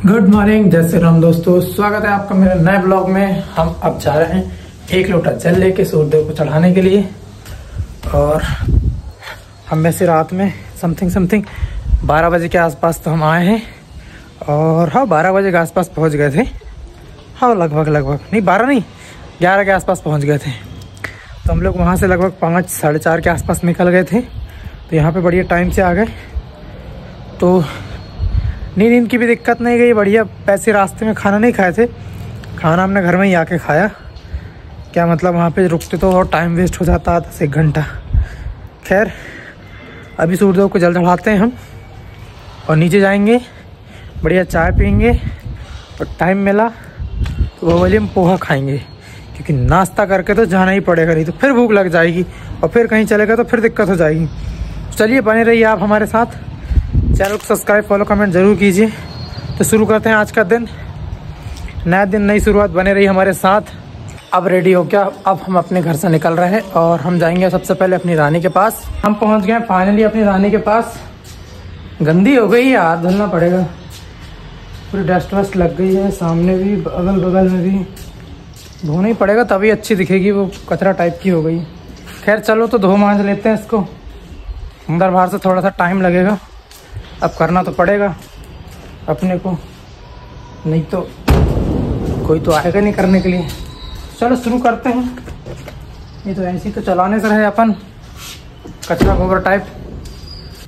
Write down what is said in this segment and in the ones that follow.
Good morning, जय श्री राम दोस्तों। स्वागत है आपका मेरे नए ब्लॉग में। हम अब जा रहे हैं 1 लोटा जल लेके सूर्यदेव को चढ़ाने के लिए। और हम वैसे रात में समथिंग 12 बजे के आसपास तो हम आए हैं। और हाँ, 12 बजे के आसपास पहुंच गए थे। हाँ, लगभग नहीं, 12 नहीं, 11 के आसपास पहुंच गए थे। तो हम लोग वहाँ से लगभग 5 साढ़े 4 के आसपास निकल गए थे। तो यहाँ पे बढ़िया टाइम से आ गए। तो नींद की भी दिक्कत नहीं गई, बढ़िया। पैसे रास्ते में खाना नहीं खाए थे, खाना हमने घर में ही आके खाया। क्या मतलब, वहाँ पे रुकते तो और टाइम वेस्ट हो जाता 10-1 घंटा। खैर, अभी सूर्यदेव को जल चढ़ाते हैं हम और नीचे जाएंगे, बढ़िया चाय पियेंगे। और टाइम मिला तो वो वाली हम पोहा खाएंगे, क्योंकि नाश्ता करके तो जाना ही पड़ेगा, नहीं तो फिर भूख लग जाएगी और फिर कहीं चलेगा तो फिर दिक्कत हो जाएगी। चलिए, बने रहिए आप हमारे साथ। चैनल को सब्सक्राइब, फॉलो, कमेंट जरूर कीजिए। तो शुरू करते हैं आज का दिन। नया दिन, नई शुरुआत, बने रही हमारे साथ। अब रेडी हो गया, अब हम अपने घर से निकल रहे हैं और हम जाएंगे सबसे पहले अपनी रानी के पास। हम पहुंच गए फाइनली अपनी रानी के पास। गंदी हो गई है, हाथ धुलना पड़ेगा। पूरी डस्ट वस्ट लग गई है, सामने भी अगल बगल में भी धोना ही पड़ेगा, तभी अच्छी दिखेगी। वो कचरा टाइप की हो गई। खैर चलो, तो धो मांज लेते हैं इसको। अंदर बाहर से थोड़ा सा टाइम लगेगा, अब करना तो पड़ेगा अपने को, नहीं तो कोई तो आएगा नहीं करने के लिए। चलो शुरू करते हैं। ये तो ऐसे ही तो चलाने से रहे अपन, कचरा गोबर टाइप।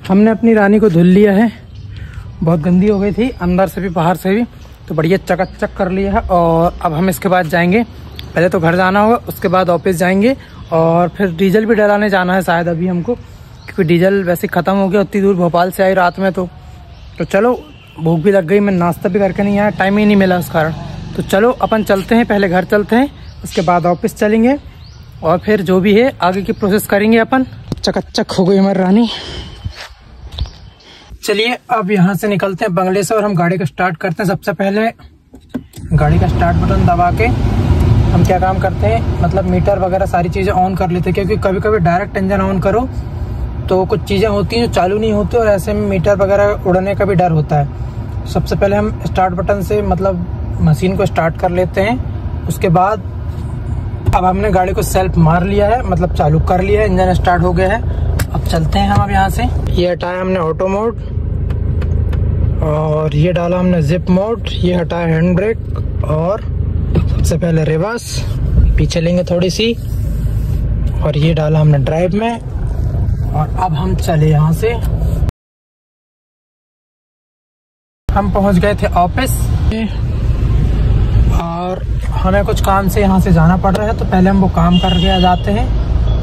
हमने अपनी रानी को धुल लिया है, बहुत गंदी हो गई थी अंदर से भी बाहर से भी, तो बढ़िया चकाचक कर लिया है। और अब हम इसके बाद जाएंगे, पहले तो घर जाना होगा, उसके बाद ऑफिस जाएंगे और फिर डीजल भी डलाने जाना है शायद अभी हमको, क्योंकि डीजल वैसे ख़त्म हो गया। उतनी दूर भोपाल से आई रात में, तो चलो, भूख भी लग गई। मैं नाश्ता भी करके नहीं आया, टाइम ही नहीं मिला उस कारण। तो चलो अपन चलते हैं, पहले घर चलते हैं, उसके बाद ऑफिस चलेंगे और फिर जो भी है आगे की प्रोसेस करेंगे अपन। चकाचक हो गई हमारी रानी। चलिए, अब यहाँ से निकलते हैं बंगले से और हम गाड़ी को स्टार्ट करते हैं। सबसे पहले गाड़ी का स्टार्ट बटन दबा के हम क्या काम करते हैं, मतलब मीटर वगैरह सारी चीज़ें ऑन कर लेते हैं, क्योंकि कभी कभी डायरेक्ट इंजन ऑन करो तो कुछ चीज़ें होती हैं जो चालू नहीं होती और ऐसे में मीटर वगैरह उड़ने का भी डर होता है। सबसे पहले हम स्टार्ट बटन से मतलब मशीन को स्टार्ट कर लेते हैं। उसके बाद अब हमने गाड़ी को सेल्फ मार लिया है, मतलब चालू कर लिया है, इंजन स्टार्ट हो गया है। अब चलते हैं हम अब यहाँ से। ये हटाया हमने ऑटो मोड और ये डाला हमने जिप मोड, ये हटाया हैंड ब्रेक और सबसे पहले रिवर्स, पीछे लेंगे थोड़ी सी, और ये डाला हमने ड्राइव में। और अब हम चले यहाँ से। हम पहुँच गए थे ऑफिस और हमें कुछ काम से यहाँ से जाना पड़ रहा है, तो पहले हम वो काम करके आ जाते हैं,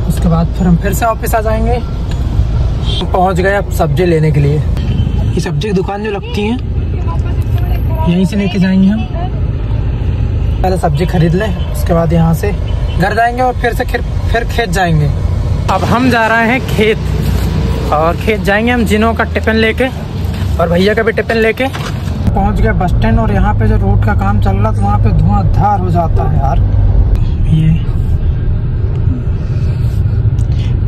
उसके बाद फिर हम फिर से ऑफिस आ जाएंगे। हम पहुँच गए अब सब्जी लेने के लिए। ये सब्जी की दुकान जो लगती है यहीं से लेके जाएंगे हम। पहले सब्जी खरीद लें, उसके बाद यहाँ से घर जाएंगे और फिर से फिर खेत जाएंगे। अब हम जा रहे हैं खेत और खेत जाएंगे हम जिनों का टिफिन लेके और भैया का भी टिफिन लेके। पहुंच गए बस स्टैंड और यहाँ पे जो रोड का काम चल रहा था वहाँ पे धुआंधार हो जाता है यार। ये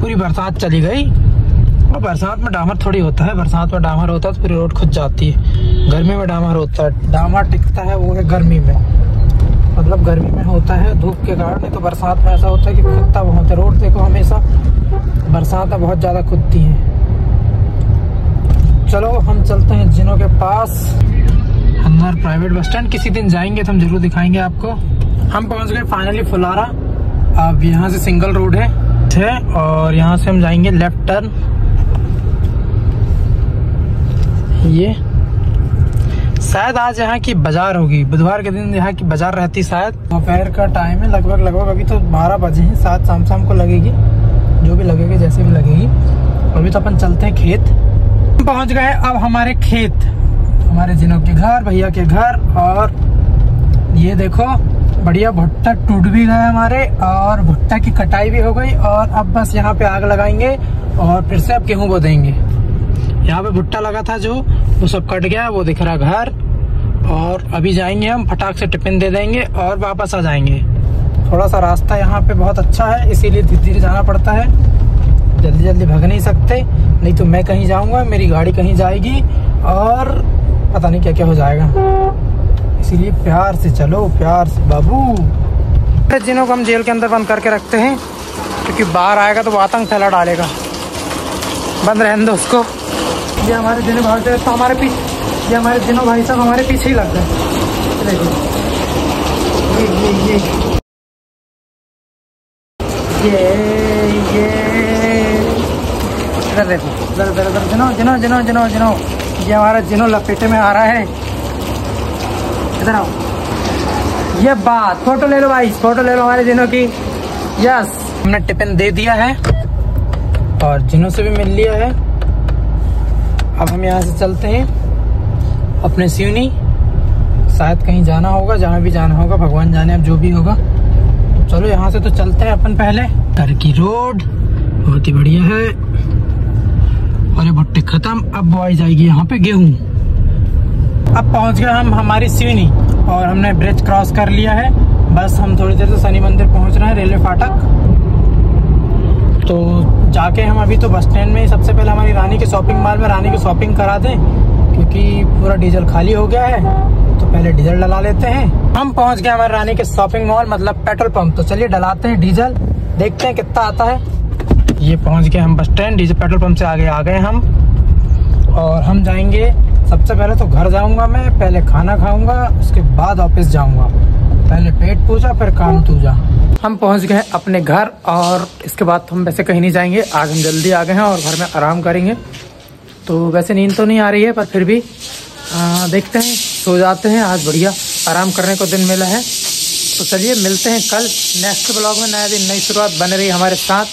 पूरी बरसात चली गई और बरसात में डामर थोड़ी होता है, बरसात में डामर होता है तो पूरी रोड खुद जाती है। गर्मी में डामर होता है, डामर टिकता है वो है गर्मी में, मतलब गर्मी में होता है धूप के कारण। नहीं तो बरसात में ऐसा होता है कि खुदता बहुत है रोड। देखो, हमेशा बरसात में बहुत ज़्यादा खुदती है। चलो हम चलते हैं जिनों के पास, अंदर प्राइवेट बस स्टैंड। किसी दिन जाएंगे तो हम जरूर दिखाएंगे आपको। हम पहुंच गए फाइनली फुलारा। अब यहाँ से सिंगल रोड है और यहाँ से हम जाएंगे लेफ्ट टर्न। ये शायद आज यहाँ की बाजार होगी, बुधवार के दिन यहाँ की बाजार रहती शायद। दोपहर का टाइम है लगभग, अभी तो 12 बजे हैं, 7 शाम को लगेगी, जो भी लगेगी जैसे भी लगेगी। अभी तो अपन चलते हैं खेत। हम पहुँच गए अब हमारे खेत, हमारे जिनों के घर, भैया के घर। और ये देखो, बढ़िया भुट्टा टूट भी गए हमारे और भुट्टा की कटाई भी हो गई। और अब बस यहाँ पे आग लगाएंगे और फिर से अब गेहूँ बो देंगे। यहाँ पे भुट्टा लगा था जो, वो सब कट गया, वो दिख रहा घर। और अभी जाएंगे हम, फटाक से टिफिन दे देंगे और वापस आ जाएंगे। थोड़ा सा रास्ता यहाँ पे बहुत अच्छा है, इसीलिए धीरे धीरे जाना पड़ता है, जल्दी जल्दी भाग नहीं सकते, नहीं तो मैं कहीं जाऊँगा, मेरी गाड़ी कहीं जाएगी और पता नहीं क्या क्या हो जाएगा, इसीलिए प्यार से चलो, प्यार से बाबू। जिनों को हम जेल के अंदर बंद करके रखते हैं क्योंकि बाहर आएगा तो वो आतंक फैला डालेगा, बंद रहने दो उसको। ये हमारे जिनों भाई साहब तो हमारे पीछे, ये हमारे जिनों भाई साहब हमारे पीछे ही लग गए। ये इधर देखो, इधर इधर इधर, जिनो जिनो जिनो जिनो जिनो, ये हमारा जिनो लपेटे में आ रहा है। इधर आओ, ये बात, फोटो ले लो भाई, फोटो ले लो हमारे जिनो की। यस, हमने टिफिन दे दिया है और जिनो से भी मिल लिया है। अब हम यहाँ से चलते हैं अपने सिवनी, शायद कहीं जाना होगा, जहाँ भी जाना होगा भगवान जाने, अब जो भी होगा। तो चलो यहाँ से तो चलते हैं अपन। पहले घर की रोड बहुत ही बढ़िया है। अरे भुट्टे खत्म, अब बोई जाएगी यहाँ पे गेहूं। अब पहुँच गए हम हमारी सिवनी और हमने ब्रिज क्रॉस कर लिया है। बस हम थोड़ी देर से शनि मंदिर पहुँच रहे हैं, रेलवे फाटक। तो जाके हम अभी तो बस स्टैंड में ही सबसे पहले हमारी रानी के शॉपिंग मॉल में रानी की शॉपिंग करा दें, क्योंकि पूरा डीजल खाली हो गया है, तो पहले डीजल डला लेते हैं। हम पहुंच गए हमारे रानी के शॉपिंग मॉल, मतलब पेट्रोल पंप। तो चलिए डलाते हैं डीजल, देखते हैं कितना आता है। ये पहुंच गए हम bus stand, diesel petrol pump से आगे आ गए हम। और हम जाएंगे, सबसे पहले तो घर जाऊंगा मैं, पहले खाना खाऊंगा, उसके बाद ऑफिस जाऊंगा। पहले पेट पूजा फिर काम तूजा। हम पहुंच गए अपने घर और इसके बाद हम वैसे कहीं नहीं जाएंगे। आज हम जल्दी आ गए हैं और घर में आराम करेंगे। तो वैसे नींद तो नहीं आ रही है, पर फिर भी देखते हैं, सो जाते हैं। आज बढ़िया आराम करने को दिन मिला है। तो चलिए मिलते हैं कल नेक्स्ट ब्लॉग में, नया दिन नई शुरुआत। बने रही हमारे साथ।